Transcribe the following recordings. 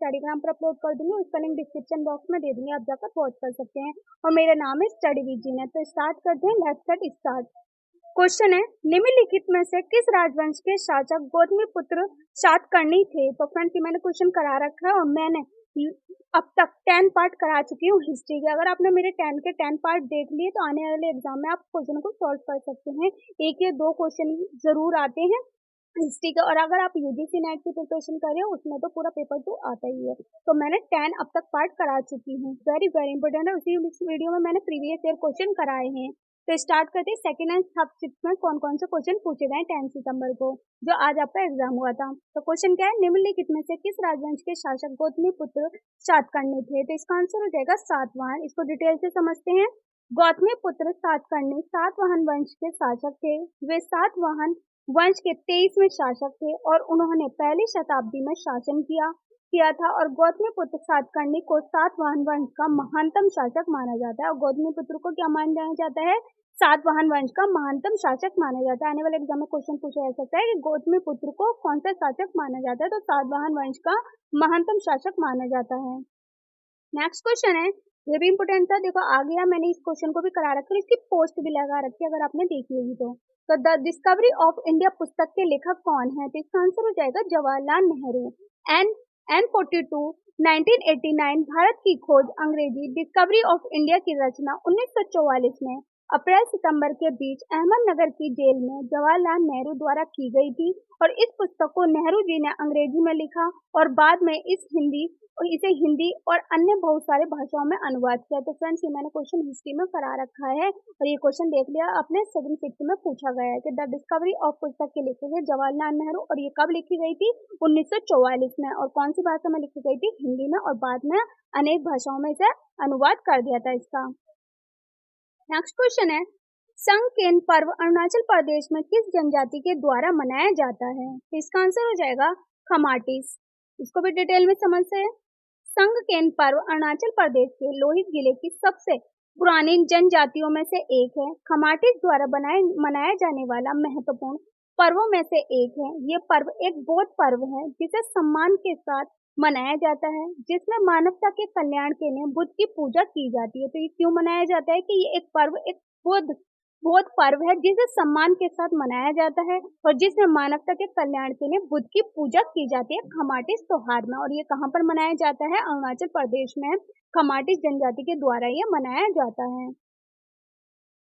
Telegram पर upload कर दूंगी, उसका लिंक डिस्क्रिप्शन बॉक्स में दे दूंगी, आप जाकर वॉच कर सकते हैं। और मेरा नाम है स्टडी विद जीनत। तो स्टार्ट करते हैं, लेट्स गेट स्टार्ट। क्वेश्चन है, निम्नलिखित में से किस राजवंश के शासक गौतमीपुत्र सातकर्णी थे? तो फ्रेंड्स मैंने क्वेश्चन करा रखा है और मैंने अब तक 10 पार्ट करा चुकी हूँ हिस्ट्री के। अगर आपने मेरे 10 के 10 पार्ट देख लिए तो आने वाले एग्जाम में आप क्वेश्चन को सॉल्व कर सकते हैं। एक या दो क्वेश्चन जरूर आते हैं हिस्ट्री का, और अगर आप यूजीसी नेट की प्रिपरेशन कर रहे हो उसमें तो पूरा पेपर 2 आता ही है। तो मैंने 10 अब तक पार्ट करा चुकी हूँ, वेरी वेरी इंपॉर्टेंट है। उसी वीडियो में मैंने प्रीवियस ईयर क्वेश्चन कराए हैं। तो स्टार्ट करते हैं, सेकंड एंड थर्ड शिफ्ट में कौन कौन से क्वेश्चन पूछे गए 10 सितंबर को, जो आज आपका एग्जाम हुआ था। तो क्वेश्चन क्या है, निम्नलिखित में से किस राजवंश के शासक गौतमीपुत्र सातकर्णी थे? तो इसका आंसर हो जाएगा सातवाहन। इसको डिटेल से समझते हैं। गौतमीपुत्र सातकर्णी सातवाहन वंश के शासक थे। वे सातवाहन वंश के 23वें शासक थे और उन्होंने पहली शताब्दी में शासन किया था। और गौतमीपुत्र सातकर्णी को सातवाहन वंश का महानतम शासक माना जाता है। और गौतमीपुत्र को क्या माना जाता है? सातवाहन वंश का महानतम शासक माना जाता है। आने वाले एग्जाम में क्वेश्चन पूछा जा सकता है कि गौतमीपुत्र को कौन सा शासक माना जाता है? तो सातवाहन वंश का महानतम शासक माना जाता है। नेक्स्ट क्वेश्चन है, ये भी इंपोर्टेंट था, देखो आ गया, मैंने इस क्वेश्चन को भी करा रखा है, इसकी पोस्ट भी लगा रखी है अगर आपने देखी होगी तो। द डिस्कवरी ऑफ इंडिया पुस्तक के लेखक कौन है? तो इसका आंसर हो जाएगा जवाहरलाल नेहरू। N42 1989 भारत की खोज अंग्रेजी डिस्कवरी ऑफ इंडिया की रचना 1944 में अप्रैल सितंबर के बीच अहमदनगर की जेल में जवाहरलाल नेहरू द्वारा की गई थी। और इस पुस्तक को नेहरू जी ने अंग्रेजी में लिखा और बाद में इसे हिंदी और अन्य बहुत सारे भाषाओं में अनुवाद किया। तो फ्रेंड्स ये मैंने क्वेश्चन हिस्ट्री में करा रखा है और ये क्वेश्चन देख लिया आपने, 7th 6th में पूछा गया है कि द डिस्कवरी ऑफ पुस्तक के लेखक है जवाहरलाल नेहरू और ये कब लिखी गई थी? 1944 में। और कौन सी भाषा में लिखी गई थी? हिंदी में, और बाद में अनेक भाषाओं में इसे अनुवाद कर दिया था इसका। नेक्स्ट क्वेश्चन है, संकेन पर्व अरुणाचल प्रदेश में किस जनजाति के द्वारा मनाया जाता है? तो इसका आंसर हो जाएगा खमाटिस। इसको भी डिटेल में समझते हैं। संकेन पर्व अरुणाचल प्रदेश के लोहित जिले की सबसे पुरानी जनजातियों में से एक है। खमाटिस द्वारा मनाया जाने वाला महत्वपूर्ण पर्वों में से एक है। ये पर्व एक बौद्ध पर्व है जिसे सम्मान के साथ मनाया जाता है, जिसमें मानवता के कल्याण के लिए बुद्ध की पूजा की जाती है। तो ये क्यों मनाया जाता है कि ये एक पर्व एक बौद्ध पर्व है जिसे सम्मान के साथ मनाया जाता है और जिसमें मानवता के कल्याण के लिए बुद्ध की पूजा की जाती है खमाटिस त्योहार में। और ये कहाँ पर मनाया जाता है? अरुणाचल प्रदेश में खमाटिस जनजाति के द्वारा ये मनाया जाता है।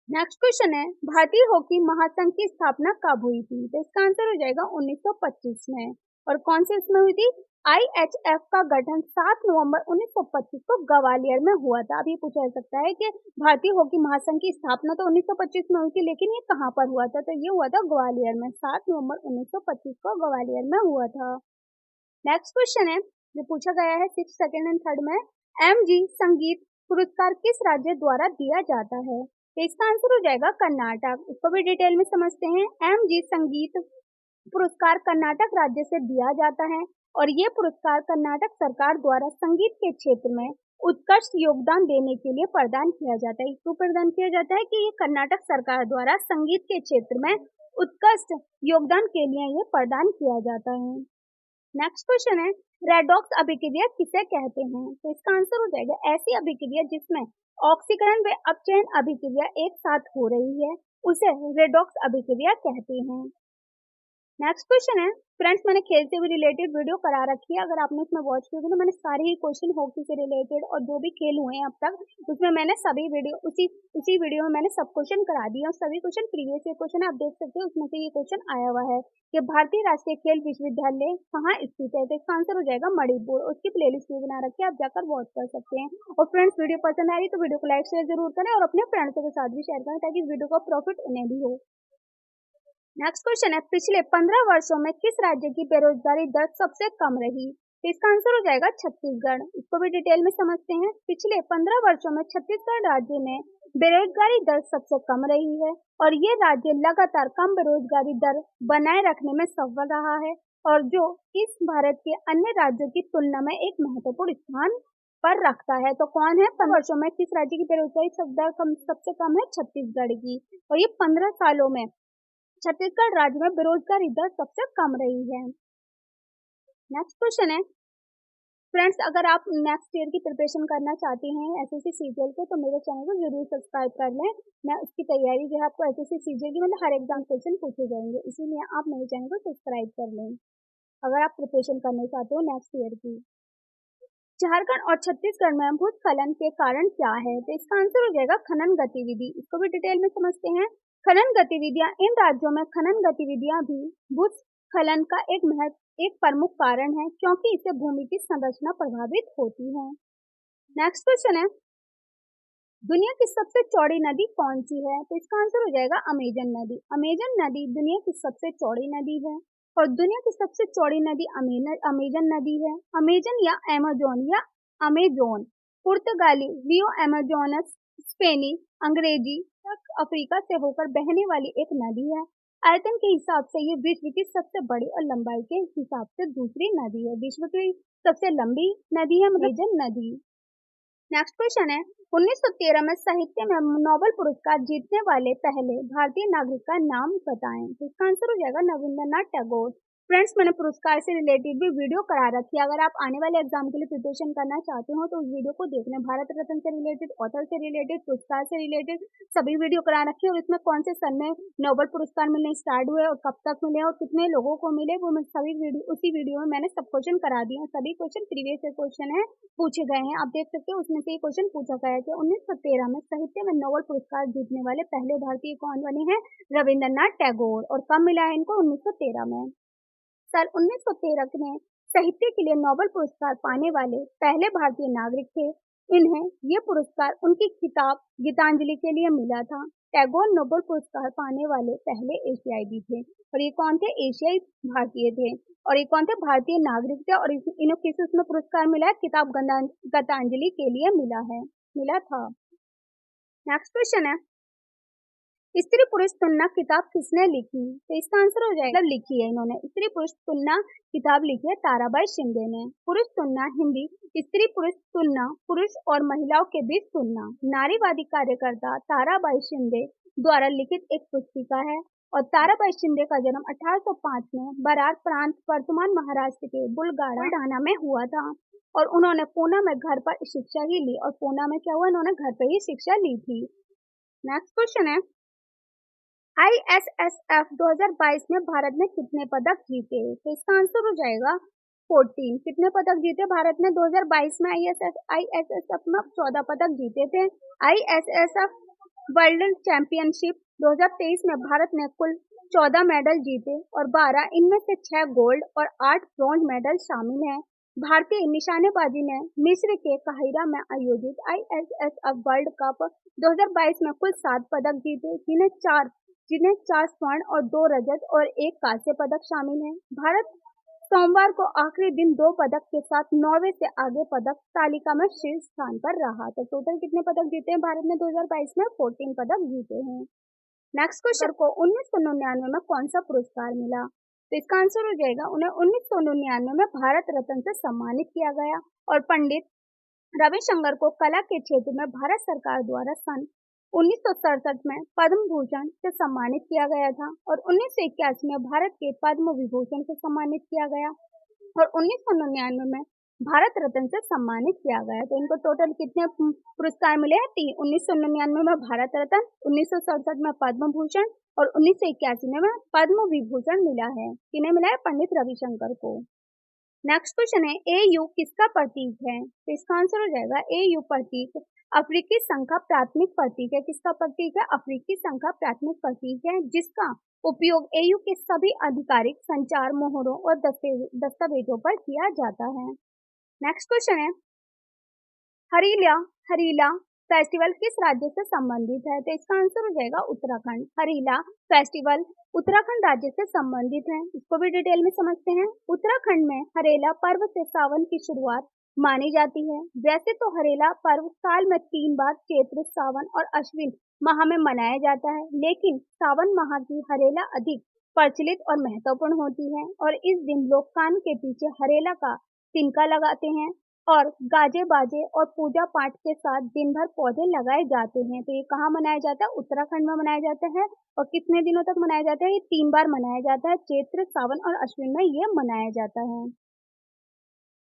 नेक्स्ट क्वेश्चन है, भारतीय हॉकी महासंघ की स्थापना कब हुई थी? तो इसका आंसर हो जाएगा 1925 में। और कौन से इसमें हुई थी? IHF का गठन 7 नवंबर 1925 को ग्वालियर में हुआ था। अभी पूछा जा सकता है कि भारतीय हॉकी महासंघ की स्थापना तो 1925 में हुई थी, लेकिन ये कहाँ पर हुआ था? तो ये हुआ था ग्वालियर में, 7 नवंबर 1925 को ग्वालियर में हुआ था। नेक्स्ट क्वेश्चन है, जो पूछा गया है 6th, 2nd एंड 3rd में, MG संगीत पुरस्कार किस राज्य द्वारा दिया जाता है? तो इसका आंसर हो जाएगा कर्नाटक। इसको भी डिटेल में समझते हैं। MG संगीत पुरस्कार कर्नाटक राज्य से दिया जाता है और ये पुरस्कार कर्नाटक सरकार द्वारा संगीत के क्षेत्र में उत्कृष्ट योगदान देने के लिए प्रदान किया जाता है। क्यों प्रदान किया जाता है? कि ये कर्नाटक सरकार द्वारा संगीत के क्षेत्र में उत्कृष्ट योगदान के लिए ये प्रदान किया जाता है। नेक्स्ट क्वेश्चन है, रेडॉक्स अभिक्रिया किसे कहते हैं? तो इसका आंसर हो जाएगा ऐसी अभिक्रिया जिसमें ऑक्सीकरण व अपचयन अभिक्रिया एक साथ हो रही है उसे रेडॉक्स अभिक्रिया कहते हैं। नेक्स्ट क्वेश्चन है, फ्रेंड्स मैंने खेल से भी रिलेटेड वीडियो करा रखी है, अगर आपने इसमें वॉच की तो मैंने सारे ही क्वेश्चन हॉकी से रिलेटेड और जो भी खेल हुए हैं अब तक उसमें मैंने सभी वीडियो उसी वीडियो में मैंने सब क्वेश्चन करा दिए और सभी क्वेश्चन प्रीवियस ईयर क्वेश्चन आप देख सकते हो। उसमें से ये क्वेश्चन आया हुआ है कि भारतीय राष्ट्रीय खेल विश्वविद्यालय कहाँ स्थित है? तो इसका आंसर हो जाएगा मणिपुर। उसकी प्लेलिस्ट भी बना रखी है, आप जाकर वॉच कर सकते हैं। और फ्रेंड्स वीडियो पसंद आ रही तो वीडियो को लाइक शेयर जरूर करें और अपने फ्रेंड्स के साथ भी शेयर करें ताकि इस वीडियो का प्रॉफिट उन्हें भी हो। नेक्स्ट क्वेश्चन है, पिछले 15 वर्षों में किस राज्य की बेरोजगारी दर सबसे कम रही? तो इसका आंसर हो जाएगा छत्तीसगढ़। इसको भी डिटेल में समझते हैं। पिछले 15 वर्षों में छत्तीसगढ़ राज्य में बेरोजगारी दर सबसे कम रही है और ये राज्य लगातार कम बेरोजगारी दर बनाए रखने में सफल रहा है और जो इस भारत के अन्य राज्यों की तुलना में एक महत्वपूर्ण स्थान पर रखता है। तो कौन है? 15 वर्षों में किस राज्य की बेरोजगारी दर सबसे कम है? छत्तीसगढ़ की। और ये 15 सालों में छत्तीसगढ़ राज्य में बेरोजगारी दर सबसे कम रही है। नेक्स्ट क्वेश्चन है, फ्रेंड्स, अगर आप नेक्स्ट ईयर की प्रिपरेशन करना चाहते हैं एसएससी सीजीएल के, तो मेरे चैनल को जरूर सब्सक्राइब कर लें। मैं उसकी तैयारी जो है आपको एसएससी सीजीएल की मतलब हर एग्जाम क्वेश्चन पूछे जाएंगे, इसीलिए आप मेरे चैनल को सब्सक्राइब कर लें अगर आप प्रिपरेशन करना चाहते हो नेक्स्ट ईयर की। झारखंड और छत्तीसगढ़ में भूस्खलन के कारण क्या है? तो इसका आंसर हो जाएगा खनन गतिविधि। इसको भी डिटेल में समझते हैं। खनन गतिविधियां, इन राज्यों में खनन गतिविधियां भी भूस्खलन का एक प्रमुख कारण है, क्योंकि इससे भूमि की संरचना प्रभावित होती है। नेक्स्ट क्वेश्चन है, दुनिया की सबसे चौड़ी नदी कौन सी है? तो इसका आंसर हो जाएगा अमेजन नदी। अमेजन नदी दुनिया की सबसे चौड़ी नदी है और दुनिया की सबसे चौड़ी नदी अमेजन नदी है। अमेजन या अमेजोन, पुर्तगाली रियो अमेजोनस, स्पेनी अंग्रेजी तक अफ्रीका से होकर बहने वाली एक नदी है। आयतन के हिसाब से ये विश्व की सबसे बड़ी और लंबाई के हिसाब से दूसरी नदी है। विश्व की सबसे लंबी नदी है अमेजन नदी। नेक्स्ट क्वेश्चन है, 1913 में साहित्य में नोबेल पुरस्कार जीतने वाले पहले भारतीय नागरिक का नाम बताएं। तो इसका आंसर हो जाएगा रविंद्रनाथ टैगोर। फ्रेंड्स, मैंने पुरस्कार से रिलेटेड भी वीडियो करा रखी है। अगर आप आने वाले एग्जाम के लिए प्रिपरेशन करना चाहते हो तो उस वीडियो को देख लें। भारत रत्न से रिलेटेड, ऑथर से रिलेटेड, पुरस्कार से रिलेटेड सभी वीडियो करा रखी है और इसमें कौन से सन में नोबेल पुरस्कार मिलने स्टार्ट हुए और कब तक मिले और कितने लोगों को मिले, वो मैं सभी वीडियो उसी वीडियो में मैंने सब क्वेश्चन करा दिए हैं। सभी क्वेश्चन प्रीवियस क्वेश्चन है पूछे गए हैं, आप देख सकते हो। उसमें से ये क्वेश्चन पूछा गया है कि 1913 में साहित्य में नोबेल पुरस्कार जीतने वाले पहले भारतीय कौन बने हैं? रविंद्रनाथ टैगोर। और कब मिला है इनको? 1913 में। साल 1913 में साहित्य के लिए नोबेल पुरस्कार पाने वाले पहले भारतीय नागरिक थे। इन्हें ये पुरस्कार उनकी किताब गीतांजलि के लिए मिला था। टैगोर नोबेल पुरस्कार पाने वाले पहले एशियाई भी थे। और ये कौन थे? एशियाई भारतीय थे। और ये कौन थे? भारतीय नागरिक थे। और इन्हें किस उसमें पुरस्कार मिला है? किताब गीतांजलि के लिए मिला था। नेक्स्ट क्वेश्चन है, स्त्री पुरुष तुलना किताब किसने लिखी? तो इसका आंसर हो जाएगा, लिखी है इन्होंने। स्त्री पुरुष तुलना किताब लिखी है ताराबाई शिंदे ने। पुरुष तुलना हिंदी, स्त्री पुरुष तुलना, पुरुष और महिलाओं के बीच तुलना, नारीवादी कार्यकर्ता ताराबाई शिंदे द्वारा लिखित एक पुस्तिका है। और ताराबाई शिंदे का जन्म 1805 में बरार प्रांत, वर्तमान महाराष्ट्र के बुलढाना में हुआ था। और उन्होंने पूना में घर पर शिक्षा ही ली। और पूना में क्या हुआ? इन्होंने घर पर ही शिक्षा ली थी। नेक्स्ट क्वेश्चन है, ISSF 2022 में भारत ने कितने पदक जीते? तो इसका आंसर हो जाएगा 14। कितने पदक जीते भारत ने 2022 में? ISSF में 14 पदक जीते थे। ISSF वर्ल्ड चैंपियनशिप 2023 में भारत ने कुल 14 मेडल जीते और 12 इनमें से 6 गोल्ड और 8 ब्रॉन्ज मेडल शामिल हैं। भारतीय निशानेबाजी ने मिस्र के काहिरा में आयोजित ISSF वर्ल्ड कप 2022 में कुल 7 पदक जीते, जिन्हें 4 स्वर्ण और 2 रजत और 1 कांस्य पदक शामिल हैं। भारत सोमवार को आखिरी दिन 2 पदक के साथ नॉर्वे से आगे पदक तालिका में शीर्ष स्थान पर रहा। तो टोटल कितने पदक जीते हैं भारत ने 2022 में? 14 पदक जीते हैं। नेक्स्ट क्वेश्चन को 1999 में कौन सा पुरस्कार मिला? तो इसका आंसर हो जाएगा, उन्हें 1999 में भारत रत्न से सम्मानित किया गया। और पंडित रविशंकर को कला के क्षेत्र में भारत सरकार द्वारा सन 1967 में पद्म भूषण से सम्मानित किया गया था। और 1981 में भारत के पद्म विभूषण से सम्मानित किया गया। और 1999 में भारत रत्न से सम्मानित किया गया। तो इनको टोटल कितने पुरस्कार मिले हैं? 3। 1999 में भारत रत्न, 1967 में पद्म भूषण और 1981 में पद्म विभूषण मिला है। किन्हें मिला है? पंडित रविशंकर को। नेक्स्ट क्वेश्चन है, AU किसका प्रतीक है? तो इसका आंसर हो जाएगा, AU प्रतीक अफ्रीकी संघ का प्राथमिक प्रतीक है। किसका प्रतीक है? अफ्रीकी संघ का प्राथमिक प्रतीक है, जिसका उपयोग AU के सभी आधिकारिक संचार मोहरों और दस्तावेजों पर किया जाता है। नेक्स्ट क्वेश्चन है, हरीला फेस्टिवल किस राज्य से संबंधित है? तो इसका आंसर हो जाएगा उत्तराखंड। हरीला फेस्टिवल उत्तराखंड राज्य से संबंधित है। इसको भी डिटेल में समझते हैं। उत्तराखंड में हरेला पर्व से सावन की शुरुआत मानी जाती है। वैसे तो हरेला पर्व साल में 3 बार चैत्र, सावन और अश्विन माह में मनाया जाता है, लेकिन सावन माह की हरेला अधिक प्रचलित और महत्वपूर्ण होती है। और इस दिन लोग कान के पीछे हरेला का तिनका लगाते हैं और गाजे बाजे और पूजा पाठ के साथ दिन भर पौधे लगाए जाते हैं। तो ये कहाँ मनाया जाता है? उत्तराखंड में मनाया जाता है। और कितने दिनों तक मनाया जाता है? ये 3 बार मनाया जाता है। चैत्र, सावन और अश्विन में ये मनाया जाता है।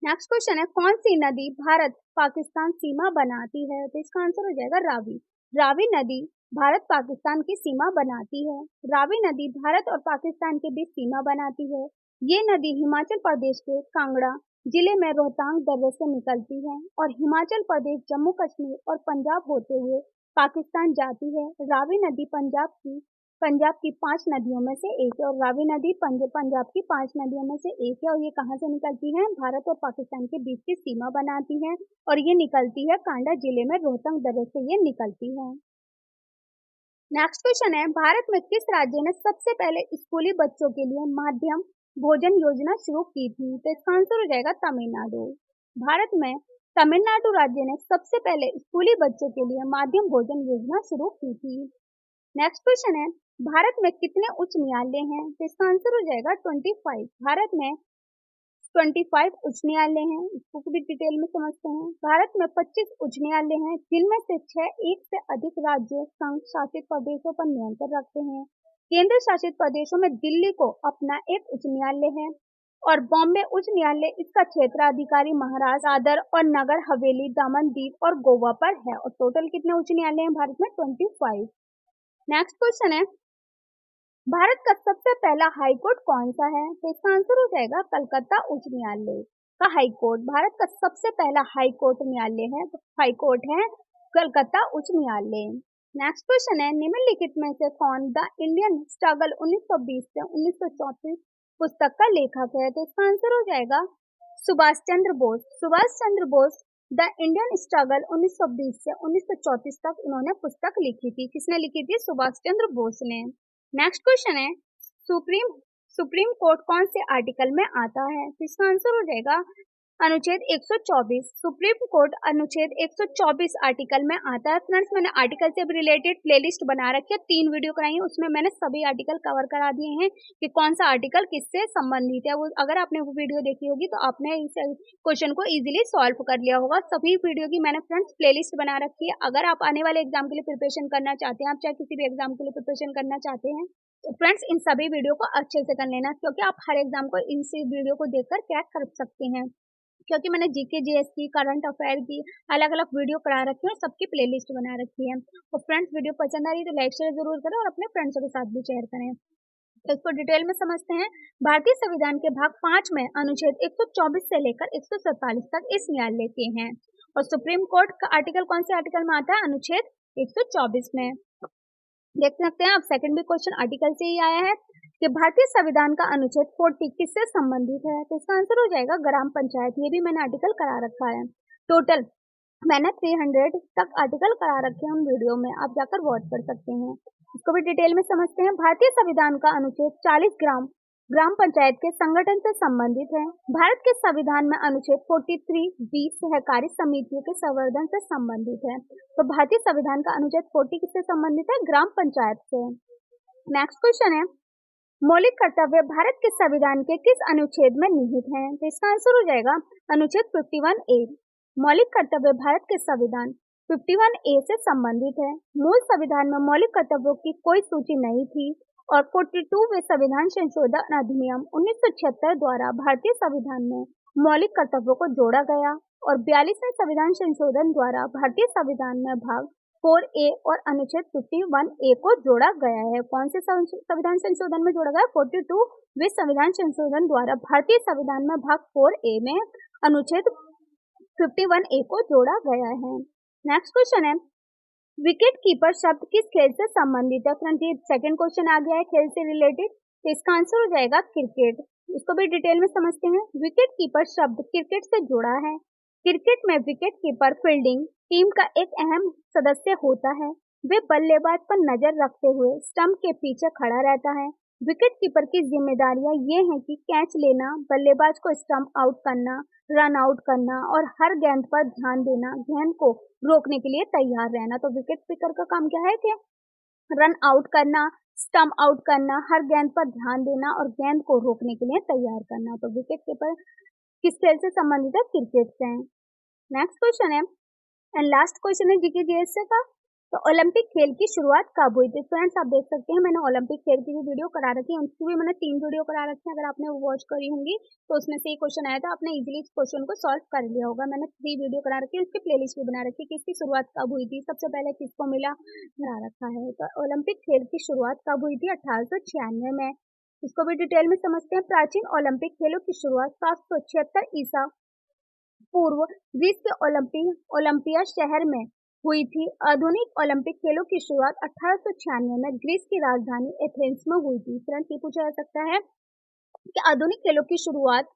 नेक्स्ट क्वेश्चन है, कौन सी नदी भारत पाकिस्तान सीमा बनाती है? तो इसका आंसर हो जाएगा रावी। रावी नदी भारत पाकिस्तान की सीमा बनाती है। रावी नदी भारत और पाकिस्तान के बीच सीमा बनाती है। ये नदी हिमाचल प्रदेश के कांगड़ा जिले में रोहतांग दर्रे से निकलती है और हिमाचल प्रदेश, जम्मू कश्मीर और पंजाब होते हुए पाकिस्तान जाती है। रावी नदी पंजाब की 5 नदियों में से एक है और रावी नदी पंजाब की 5 नदियों में से एक है और ये कहाँ से निकलती है? भारत और पाकिस्तान के बीच की सीमा बनाती है और ये निकलती है कांडा जिले में रोहतांग दर्रे से ये निकलती है। नेक्स्ट क्वेश्चन है, भारत में किस राज्य ने सबसे पहले स्कूली बच्चों के लिए माध्यम भोजन योजना शुरू की थी? तो इसका आंसर हो जाएगा तमिलनाडु। भारत में तमिलनाडु राज्य ने सबसे पहले स्कूली बच्चों के लिए माध्यम भोजन योजना शुरू की थी। नेक्स्ट क्वेश्चन है, भारत में कितने उच्च न्यायालय हैं? तो इसका आंसर हो जाएगा 25। भारत में 25 उच्च न्यायालय हैं। इसको भी डिटेल में समझते हैं। भारत में 25 उच्च न्यायालय हैं, जिनमें से 6 एक से अधिक राज्य संघ शासित प्रदेशों पर नियंत्रण रखते हैं। केंद्र शासित प्रदेशों में दिल्ली को अपना एक उच्च न्यायालय है और बॉम्बे उच्च न्यायालय इसका क्षेत्राधिकारी महाराष्ट्र, दादर और नगर हवेली, दामन दीव और गोवा पर है। और टोटल कितने उच्च न्यायालय हैं भारत में? 25। नेक्स्ट क्वेश्चन है, भारत का सबसे पहला हाई कोर्ट कौन सा है? तो इसका आंसर हो जाएगा कलकत्ता उच्च न्यायालय का हाई कोर्ट। भारत का सबसे पहला हाई कोर्ट न्यायालय है, हाई कोर्ट है कलकत्ता उच्च न्यायालय। नेक्स्ट क्वेश्चन है, निम्नलिखित में से कौन द इंडियन स्ट्रगल 1920 से 1934 पुस्तक का लेखक है? तो इसका आंसर हो जाएगा Subhash Chandra Bose. Subhash Chandra Bose the Indian struggle 1920 से 1934 तक इन्होंने पुस्तक लिखी थी। किसने लिखी थी? सुभाष चंद्र बोस ने। नेक्स्ट क्वेश्चन है, सुप्रीम कोर्ट कौन से आर्टिकल में आता है? तो इसका आंसर हो जाएगा अनुच्छेद 124। सुप्रीम कोर्ट अनुच्छेद 124 आर्टिकल में आता है। फ्रेंड्स, मैंने आर्टिकल से रिलेटेड प्लेलिस्ट बना रखी है, 3 वीडियो कराई है, उसमें मैंने सभी आर्टिकल कवर करा दिए हैं कि कौन सा आर्टिकल किससे संबंधित है। वो अगर आपने वो वीडियो देखी होगी तो आपने इस क्वेश्चन को इजीली सॉल्व कर लिया होगा। सभी वीडियो की मैंने फ्रेंड्स प्लेलिस्ट बना रखी है। अगर आप आने वाले एग्जाम के लिए प्रिपरेशन करना चाहते हैं, आप चाहे किसी भी एग्जाम के लिए प्रिपरेशन करना चाहते हैं, तो फ्रेंड्स इन सभी वीडियो को अच्छे से कर लेना, क्योंकि आप हर एग्जाम को इन वीडियो को देखकर क्रैक कर सकते हैं। क्योंकि मैंने जीके जीएस की, करंट अफेयर की अलग अलग वीडियो करा रखी है और सबकी प्लेलिस्ट बना रखी है। तो फ्रेंड्स, वीडियो पसंद आ रही है तो लाइक शेयर जरूर करें और अपने फ्रेंड्सों के साथ भी शेयर करें। तो इसको डिटेल में समझते हैं। भारतीय संविधान के भाग 5 में अनुच्छेद 124 से लेकर 147 तक इस न्यायालय के हैं और सुप्रीम कोर्ट का आर्टिकल कौन से आर्टिकल में आता है? अनुच्छेद 124 में। देख सकते हैं आप, सेकंड भी क्वेश्चन आर्टिकल से ही आया है कि भारतीय संविधान का अनुच्छेद 40 किससे संबंधित है? तो इसका आंसर हो जाएगा ग्राम पंचायत। ये भी मैंने आर्टिकल करा रखा है। टोटल मैंने 300 तक आर्टिकल करा रखे हैं उन वीडियो में, आप जाकर वॉच कर सकते हैं। इसको भी डिटेल में समझते हैं। भारतीय संविधान का अनुच्छेद 40 ग्राम पंचायत के संगठन से संबंधित है। भारत के संविधान में अनुच्छेद 43B सहकारी समितियों के संवर्धन से संबंधित है। तो भारतीय संविधान का अनुच्छेद 40 किससे संबंधित है? ग्राम पंचायत से। नेक्स्ट क्वेश्चन है, मौलिक कर्तव्य भारत के संविधान के किस अनुच्छेद में निहित हैं? तो इसका आंसर हो जाएगा अनुच्छेद 51A। मौलिक कर्तव्य भारत के संविधान 51A से संबंधित है। मूल संविधान में मौलिक कर्तव्यों की कोई सूची नहीं थी और 42वें संविधान संशोधन अधिनियम 1976 द्वारा भारतीय संविधान में मौलिक कर्तव्यों को जोड़ा गया और 42वें संविधान संशोधन द्वारा भारतीय संविधान में भाग 4A और अनुच्छेद 51A को जोड़ा गया है। कौन से संविधान संशोधन में जोड़ा गया? 42वें संविधान संशोधन द्वारा भारतीय संविधान में भाग 4A में अनुच्छेद 51A को जोड़ा गया है। नेक्स्ट क्वेश्चन है, विकेट कीपर शब्द किस खेल से संबंधित है? फ्रेंड्स, ये सेकंड क्वेश्चन आ गया है खेल से रिलेटेड, तो इसका आंसर हो जाएगा क्रिकेट। इसको भी डिटेल में समझते हैं। विकेट कीपर शब्द क्रिकेट से जुड़ा है। क्रिकेट में विकेट कीपर फील्डिंग टीम का एक अहम सदस्य होता है। वे बल्लेबाज पर नजर रखते हुए स्टंप के पीछे खड़ा रहता है। विकेट कीपर की जिम्मेदारियां ये हैं कि कैच लेना, बल्लेबाज को स्टंप आउट करना, रन आउट करना और हर गेंद पर ध्यान देना, गेंद को रोकने के लिए तैयार रहना। तो विकेट कीपर का काम क्या है कि रन आउट करना, स्टंप आउट करना, हर गेंद पर ध्यान देना और गेंद को रोकने के लिए तैयार करना। तो विकेट कीपर किस खेल से संबंधित है? क्रिकेट से। नेक्स्ट क्वेश्चन है एंड लास्ट क्वेश्चन है जीके जीएस का, तो ओलंपिक खेल की शुरुआत कब हुई थी? फ्रेंड्स आप देख सकते हैं मैंने ओलंपिक खेल की भी वीडियो करा रखी है, उसकी भी मैंने 3 वीडियो करा रखी है। अगर आपने वो वॉच करी होंगी तो उसमें से ये क्वेश्चन आया था, आपने इजीली इस क्वेश्चन को सॉल्व कर लिया होगा। मैंने 3 वीडियो करा रखी है, उसकी प्लेलिस्ट भी बना रखी है कि इसकी शुरुआत कब हुई थी, सबसे पहले किसको मिला, करा रखा है। तो ओलंपिक खेल की शुरुआत कब हुई थी? 1896 में। इसको भी डिटेल में समझते हैं। प्राचीन ओलंपिक खेलों की शुरुआत 776 ईसा पूर्व ग्रीस के ओलंपिया शहर में हुई थी। आधुनिक ओलंपिक खेलों की शुरुआत 1896 में ग्रीस की राजधानी एथेंस में हुई थी। फ्रेंड्स ये पूछा जा सकता है कि आधुनिक खेलों की शुरुआत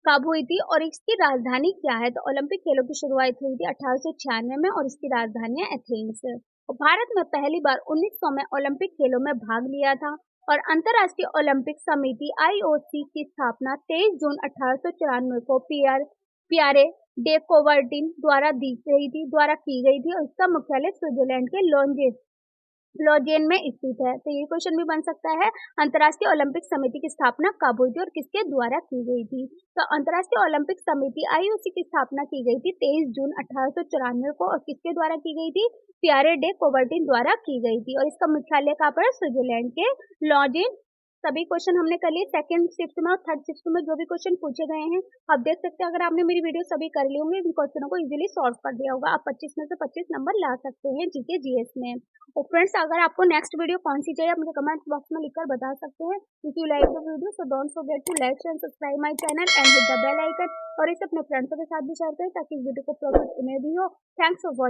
कब हुई थी और इसकी राजधानी क्या है? तो ओलंपिक खेलों की शुरुआत हुई थी 1896 में और इसकी राजधानी है एथेंस। और भारत में पहली बार 1900 में ओलंपिक खेलों में भाग लिया था और अंतर्राष्ट्रीय ओलंपिक समिति आईओसी की स्थापना 23 जून 1894 को पियारे डे कोवर्टिन द्वारा की गई थी और इसका मुख्यालय स्विट्जरलैंड के लॉजेन में स्थित है। तो ये क्वेश्चन भी बन सकता है, अंतर्राष्ट्रीय ओलंपिक समिति की स्थापना कब हुई थी और किसके द्वारा की गई थी? तो अंतर्राष्ट्रीय ओलंपिक समिति आईओसी की स्थापना की गई थी 23 जून 1894 को और किसके द्वारा की गई थी? पियारे डे कोवर्टिन द्वारा की गई थी और इसका मुख्यालय कहाँ पर? स्विट्जरलैंड के लॉजेन। सभी क्वेश्चन हमने कर लिए सेकंड शिफ्ट में और थर्ड शिफ्ट में जो भी क्वेश्चन पूछे गए हैं आप देख सकते हैं। अगर आपने मेरी वीडियो सभी कर ली होंगे, इन क्वेश्चनों को इजीली सॉल्व कर दिया होगा। आप 25 में से 25 नंबर ला सकते हैं जीके जीएस में। और फ्रेंड्स अगर आपको नेक्स्ट वीडियो कौन सी चाहिए आप मुझे कमेंट बॉक्स में लिखकर बता सकते हैं। If you like the video so don't forget to like and subscribe my channel and hit the bell icon और इसे अपने फ्रेंड्सों के साथ भी शेयर करें ताकि इस वीडियो को प्रॉफिट उन्हें भी हो। Thanks for watching.